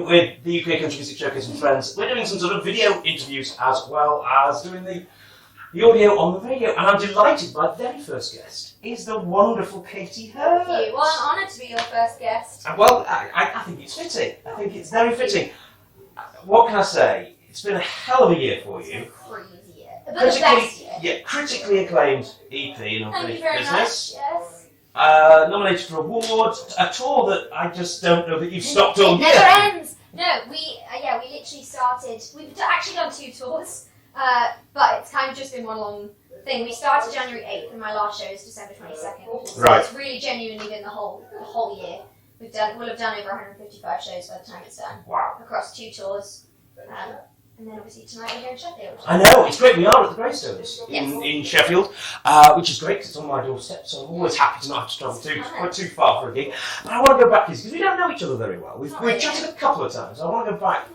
with the UK Country Music Showcase and Friends. We're doing some sort of video interviews as well as doing the audio on the radio. And I'm delighted my very first guest is the wonderful Katy Hurt. Thank you. Well, I'm honoured to be your first guest. Well, I think it's fitting. I think it's very fitting. What can I say? It's been a hell of a year for you. Crazy year. But the best year. Yeah, critically acclaimed EP in Unfinished Business. Yes. Nominated for awards, a tour that I just don't know that you've stopped on yet. It never ends. No, we literally started. We've actually done 2 tours, but it's kind of just been one long thing. We started January 8th, and my last show is December 22nd. So right. It's really genuinely been the whole year. We'll have done over 155 shows by the time it's done. Wow. Across 2 tours. And then obviously tonight we're here in Sheffield. I know, it's great. We are at the Greystones Yes. in Sheffield, which is great because it's on my doorstep, so I'm always happy to not have to travel quite too far for a gig. But I want to go back because we don't know each other very well. We've chatted a couple of times. I want to go back.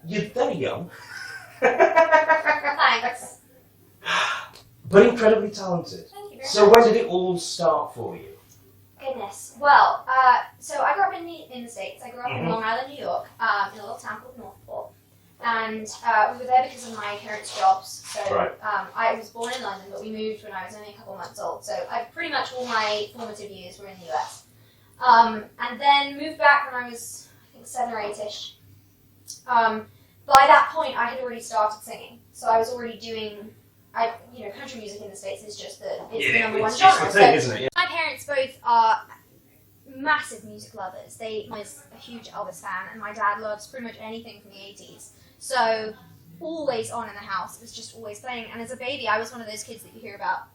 You're very young. Thanks. But incredibly talented. Thank you very So much. when did it all start for you? Goodness. Well, so I grew up in the States. I grew up in Long Island, New York, in a little town called Northport. And we were there because of my parents' jobs. So Right. I was born in London, but we moved when I was only a couple months old. So pretty much all my formative years were in the US. And then moved back when I was, I think, 7 or 8-ish. By that point, I had already started singing. So I was already doing, country music in the States is just the number one genre. It's the thing, isn't it? Yeah. My parents both are massive music lovers. They was a huge Elvis fan, and my dad loves pretty much anything from the 80s. So always on in the house. It was just always playing. And as a baby, I was one of those kids that you hear about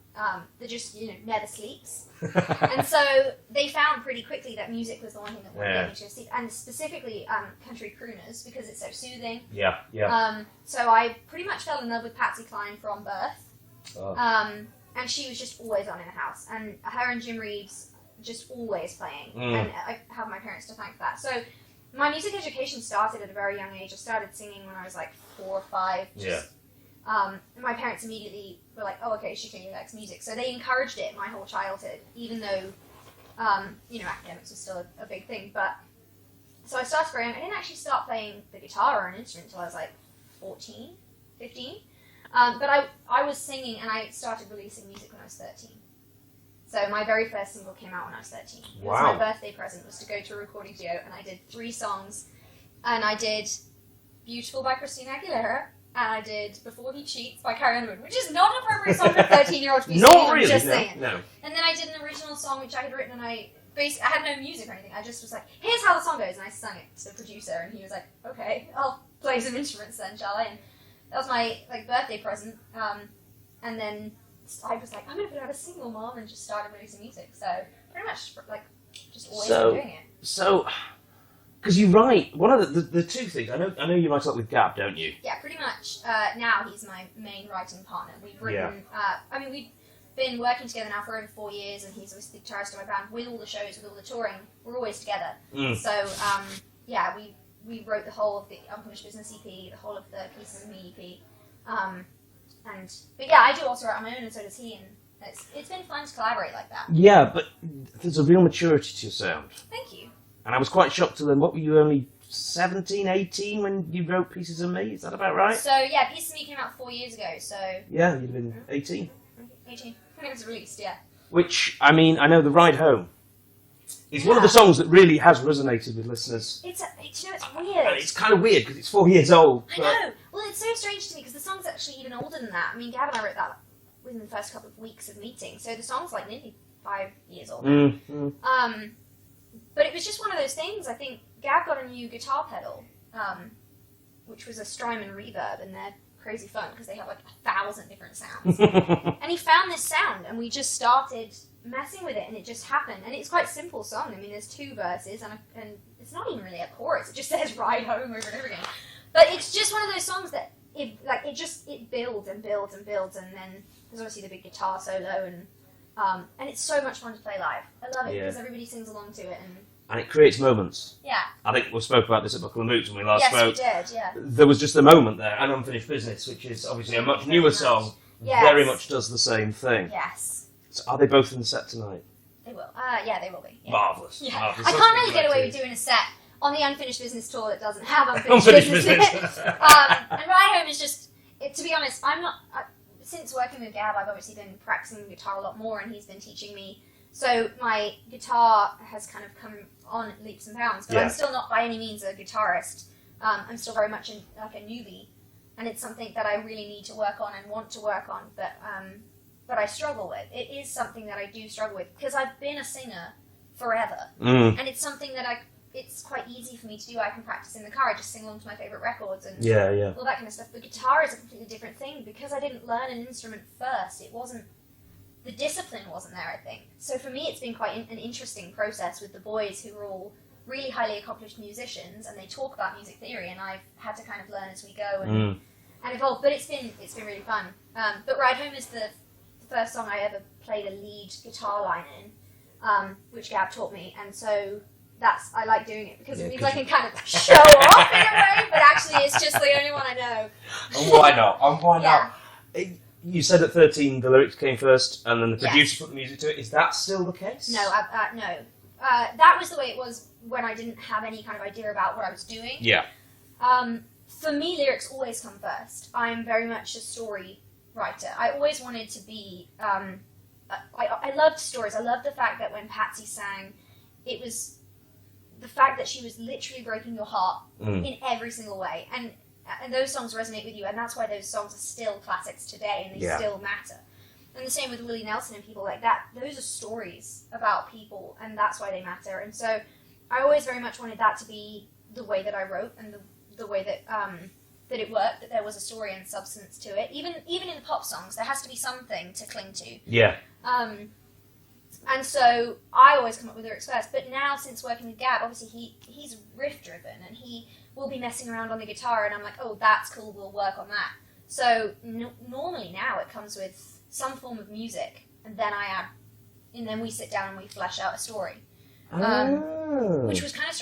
that just never sleeps. And so they found pretty quickly that music was the one thing that would get me to go sleep, and specifically country crooners because it's so soothing. Yeah, yeah. So I pretty much fell in love with Patsy Cline from birth. Oh. And she was just always on in the house, and her and Jim Reeves just always playing, and I have my parents to thank for that. So my music education started at a very young age. I started singing when I was like 4 or 5. And my parents immediately were like, "Oh, okay, she clearly likes music," so they encouraged it my whole childhood, even though academics was still a big thing. But so I started very young. I didn't actually start playing the guitar or an instrument until I was like 14, 15. But I was singing, and I started releasing music when I was 13. So my very first single came out when I was 13. It was my birthday present, was to go to a recording studio, and I did 3 songs. And I did Beautiful by Christina Aguilera, and I did Before He Cheats by Carrie Underwood, which is not an appropriate song for a 13-year-old to be singing, Not really, I'm just saying. no. And then I did an original song which I had written, and I had no music or anything. I just was like, here's how the song goes, and I sung it to the producer, and he was like, okay, I'll play some instruments then, shall I? And that was my birthday present. And then I was like, I'm going to put out a single, Mom, and just started releasing music. So pretty much just always been doing it. So, because you write, one of the 2 things, I know you write a lot with Gab, don't you? Yeah, pretty much. Now he's my main writing partner. We've written, we've been working together now for over 4 years, and he's obviously the guitarist of my band. With all the shows, with all the touring, we're always together. So, we wrote the whole of the Unfinished Business EP, the whole of the Pieces of Me EP. But yeah, I do also write on my own, and so does he, and it's been fun to collaborate like that. Yeah, but there's a real maturity to your sound. Thank you. And I was quite shocked to learn, what were you, only 17, 18 when you wrote Pieces of Me? Is that about right? So yeah, Pieces of Me came out 4 years ago, so... Yeah, you'd have been 18. 18. When it was released, yeah. Which, I mean, I know The Ride Home is one of the songs that really has resonated with listeners. It's weird. And it's kind of weird because it's 4 years old. I know. Well, it's so strange to me because the song's actually even older than that. I mean, Gab and I wrote that within the first couple of weeks of meeting, so the song's like nearly 5 years old now. But it was just one of those things. I think Gab got a new guitar pedal, which was a Strymon reverb, and they're crazy fun because they have like 1,000 different sounds. And he found this sound, and we just started messing with it, and it just happened. And it's quite a simple song. I mean, there's 2 verses, and it's not even really a chorus. It just says "Ride Home" over and over again. But it's just one of those songs that it builds and builds and builds, and then there's obviously the big guitar solo, and it's so much fun to play live. I love it because everybody sings along to it, And it creates moments. Yeah. I think we spoke about this at Buckle and Boots when we last spoke. Yes, we did, yeah. There was just a moment there, and Unfinished Business, which is obviously a much newer song, very much does the same thing. Yes. So are they both in the set tonight? They will. Yeah, they will be. Yeah. Marvellous. Yeah. Marvellous. I can't really get away with doing a set on the Unfinished Business tour that doesn't have Unfinished Business in it. And Ride Home is just, to be honest, since working with Gab, I've obviously been practicing guitar a lot more, and he's been teaching me. So my guitar has kind of come on leaps and bounds, but I'm still not by any means a guitarist. I'm still very much like a newbie, and it's something that I really need to work on and want to work on, but I struggle with. It is something that I do struggle with, because I've been a singer forever, and it's something that it's quite easy for me to do. I can practice in the car. I just sing along to my favourite records and all that kind of stuff. But guitar is a completely different thing, because I didn't learn an instrument first. The discipline wasn't there, I think. So for me, it's been quite an interesting process with the boys, who are all really highly accomplished musicians, and they talk about music theory, and I've had to kind of learn as we go and evolve. But it's been really fun. But Ride Home is the first song I ever played a lead guitar line in, which Gab taught me, and so I like doing it, because it means I can kind of show off in a way, but actually it's just the only one I know. And why not? You said at 13 the lyrics came first, and then the producer put the music to it. Is that still the case? No, no. That was the way it was when I didn't have any kind of idea about what I was doing. Yeah. For me, lyrics always come first. I'm very much a story writer. I always wanted to be... I loved stories. I loved the fact that when Patsy sang, it was the fact that she was literally breaking your heart in every single way. And those songs resonate with you, and that's why those songs are still classics today, and they still matter. And the same with Willie Nelson and people like that. Those are stories about people, and that's why they matter. And so I always very much wanted that to be the way that I wrote, and the way that that it worked, that there was a story and substance to it. Even in the pop songs, there has to be something to cling to. Yeah. And so I always come up with lyrics first. But now, since working with Gab, obviously he's riff-driven, and he will be messing around on the guitar, and I'm like, oh, that's cool, we'll work on that. So normally now it comes with some form of music, and then we sit down and we flesh out a story. Which was kind of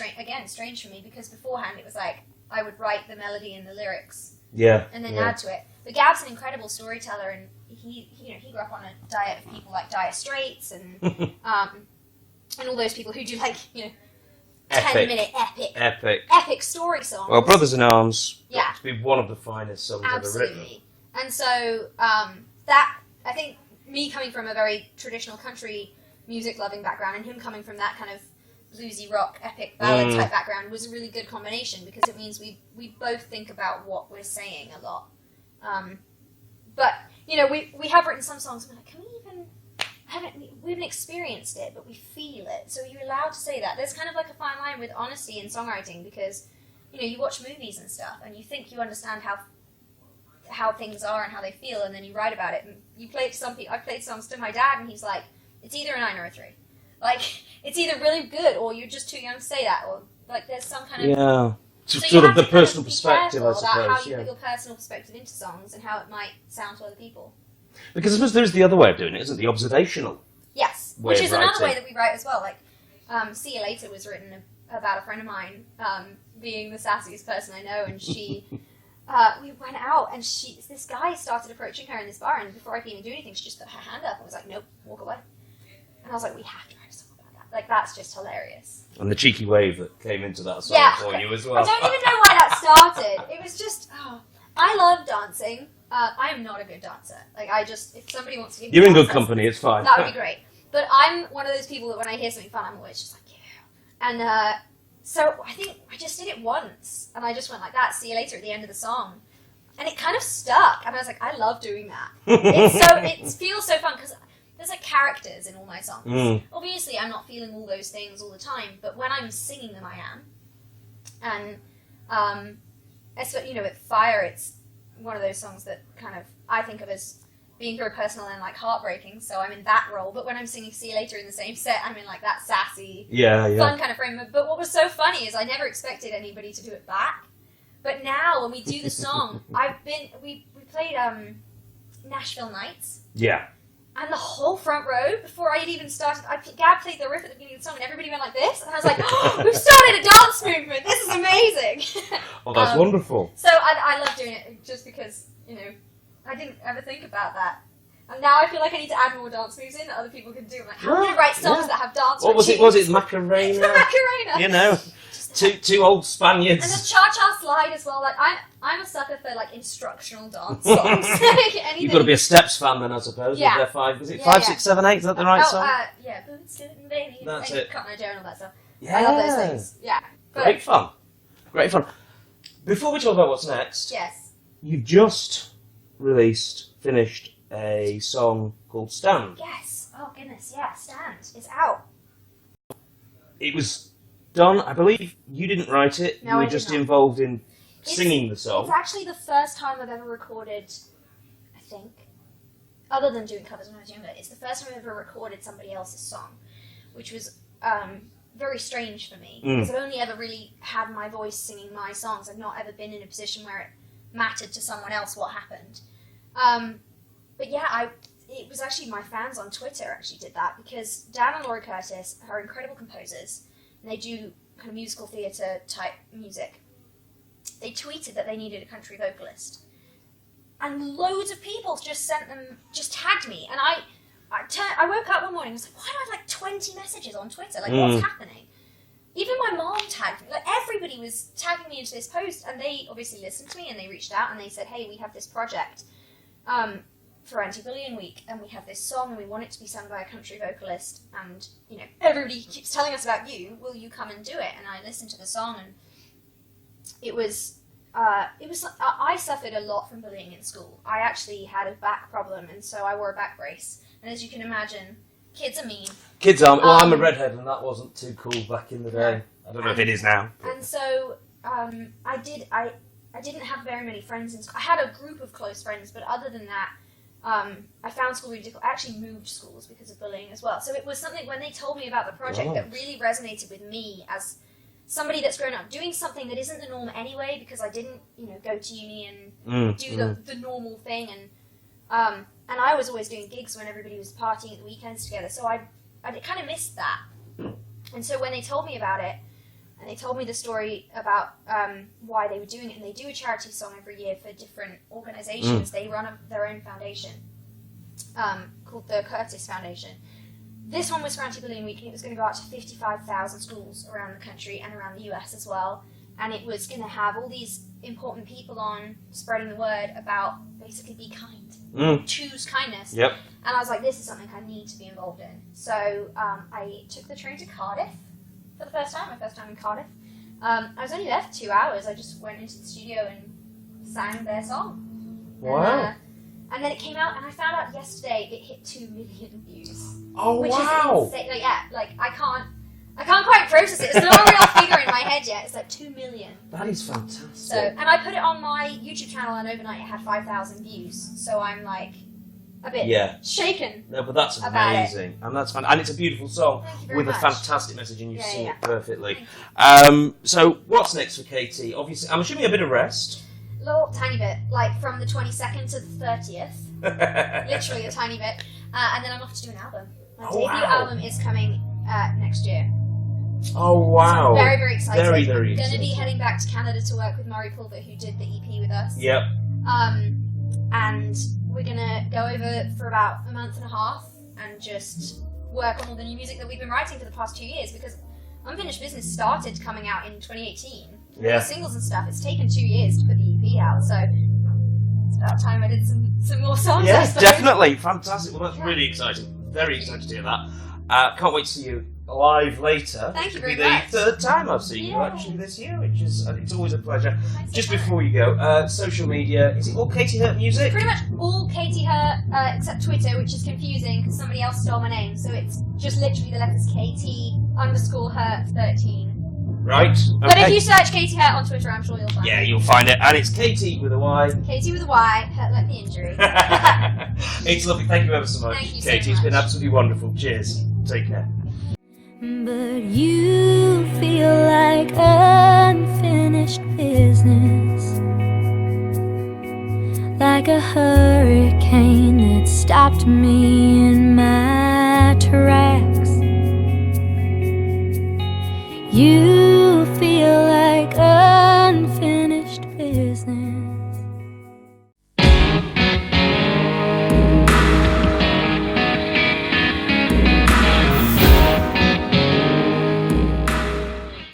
strange for me, because beforehand it was like I would write the melody and the lyrics, and then add to it. But Gab's an incredible storyteller, and he grew up on a diet of people like Dire Straits and all those people who do 10-minute epic story songs. Well, Brothers in Arms, to be one of the finest songs ever written. And so that, I think, me coming from a very traditional country music loving background, and him coming from that kind of bluesy rock epic ballad type background, was a really good combination, because it means we both think about what we're saying a lot. But we have written some songs, and we're like, can we even we haven't experienced it, but we feel it. So you're allowed to say that. There's kind of like a fine line with honesty in songwriting, because you watch movies and stuff, and you think you understand how things are and how they feel, and then you write about it. And you play it to some people. I played songs to my dad, and he's like, it's either a 9 or a 3. Like, it's either really good, or you're just too young to say that, or like there's some kind of So sort of the personal perspective, I suppose. About how you put your personal perspective into songs and how it might sound to other people. Because I suppose there is the other way of doing it, isn't it? The observational. Yes, which is another way that we write as well. Like, See You Later was written about a friend of mine being the sassiest person I know, and she, we went out, and this guy started approaching her in this bar, and before I could even do anything, she just put her hand up and was like, nope, walk away. And I was like, we have to write a song about that. Like, that's just hilarious. And the cheeky wave that came into that song for you as well. I don't even know why that started. It was just, I love dancing. I am not a good dancer. Like, if somebody wants to give me You're in good company, it's fine. That would be great. But I'm one of those people that when I hear something fun, I'm always just like, yeah. And so I think I just did it once, and I just went like that, See You Later at the end of the song. And it kind of stuck, and I was like, I love doing that. It feels so fun, because there's like characters in all my songs. Obviously, I'm not feeling all those things all the time, but when I'm singing them, I am. And with Fire, it's one of those songs that kind of I think of as being very personal and like heartbreaking, so I'm in that role. But when I'm singing See You Later in the same set, I'm in like that sassy, fun kind of frame. But what was so funny is I never expected anybody to do it back. But now when we do the song, we played Nashville Nights. Yeah. And the whole front row, before I had even started, Gab played the riff at the beginning of the song, and everybody went like this, and I was like, oh, we've started a dance movement, this is amazing! Oh, that's wonderful. So I love doing it, just because, I didn't ever think about that. And now I feel like I need to add more dance moves in that other people can do. I'm like, how am I going to write songs that have dance What was it? Was it Macarena? Macarena! two old Spaniards. And the cha-cha slide as well. Like I'm a sucker for like instructional dance songs. Like anything. You've got to be a Steps fan then, I suppose. Yeah. With their 5, is it Yeah, 5, yeah. 6, 7, 8? Is that the right song? Yeah, Boots Scootin' Baby. That's and it. Cut My Joe and all that stuff. Yeah. I love those things. Yeah. But, Great fun. Great fun. Before we talk about what's next, yes. you've just finished a song called Stand. Yes. Oh goodness, yeah. Stand. It's out. It was done, I believe you didn't write it, No, you were I did just not. involved in singing the song. It's actually the first time I've ever recorded, I think, other than doing covers when I was younger, it's the first time I've ever recorded somebody else's song, which was very strange for me, because I've only ever really had my voice singing my songs. I've not ever been in a position where it mattered to someone else what happened. But yeah, it was actually my fans on Twitter actually did that, because Dan and Laurie Curtis are incredible composers, and they do kind of musical theatre type music. They tweeted that they needed a country vocalist, and loads of people just tagged me, and I woke up one morning and was like, why do I have like 20 messages on Twitter? Like, what's happening? Even my mom tagged me. Like, everybody was tagging me into this post, and they obviously listened to me, and they reached out, and they said, hey, we have this project for Anti-Bullying Week, and we have this song, and we want it to be sung by a country vocalist, and, you know, everybody keeps telling us about you. Will you come and do it? And I listened to the song, and it was I suffered a lot from bullying in school. I actually had a back problem, and so I wore a back brace. And as you can imagine, kids are mean. Kids are. Well, I'm a redhead, and that wasn't too cool back in the day. I don't know if it is now. And so I didn't have very many friends in school. I had a group of close friends, but other than that, I found school really difficult. I actually moved schools because of bullying as well. So it was something, when they told me about the project, that really resonated with me as somebody that's grown up doing something that isn't the norm anyway, because I didn't, you know, go to uni and do the normal thing, and I was always doing gigs when everybody was partying at the weekends together, so I kind of missed that. And so when they told me about it, and they told me the story about why they were doing it, and they do a charity song every year for different organisations. They run their own foundation called the Curtis Foundation. This one was for Anti-Bullying Week, and it was going to go out to 55,000 schools around the country and around the US as well. And it was going to have all these important people on spreading the word about basically be kind, choose kindness. Yep. And I was like, this is something I need to be involved in. So I took the train to Cardiff for the first time, my first time in Cardiff. I was only there for 2 hours. I just went into the studio and sang their song. Wow. And then it came out, and I found out yesterday it hit 2 million views. Oh, which wow. is insane. Like, yeah, like I can't quite process it. It's not a real figure in my head yet. It's like 2 million. That is fantastic. So, and I put it on my YouTube channel, and overnight it had 5,000 views. So I'm like a bit shaken. No, but that's amazing, and that's fun, and it's a beautiful song with a fantastic message, and you sing it perfectly. So what's next for Katie? Obviously, I'm assuming a bit of rest. A little tiny bit, like from the 22nd to the 30th. Literally a tiny bit. And then I'm off to do an album. My debut album is coming next year. Oh, wow. So I'm very, very excited. Very, very I'm going to excited. be heading back to Canada to work with Murray Pulver, who did the EP with us. Yep. And we're going to go over for about a month and a half and just work on all the new music that we've been writing for the past 2 years, because Unfinished Business started coming out in 2018. Yeah. The singles and stuff, it's taken 2 years to put the EP out, so it's about time I did some more songs. Yes, definitely. Fantastic. Well, that's really exciting. Very excited to hear that. Can't wait to see you live later. Thank you very It'll be much. the third time I've seen you actually this year, which is it's always a pleasure. Nice. Just before you go, social media, is it all Katy Hurt music? Pretty much all Katy Hurt, except Twitter, which is confusing because somebody else stole my name, so it's just literally the letters KT_Hurt13. Right. Okay. But if you search Katy Hurt on Twitter, I'm sure you'll find it. Yeah, you'll find it, and it's Katy with a Y. Katy with a Y, hurt like the injury. It's lovely. Thank you ever so much, Thank you so Katy. It's been much. absolutely wonderful. Cheers. Take care. But you feel like unfinished business, like a hurricane that stopped me in my tracks. You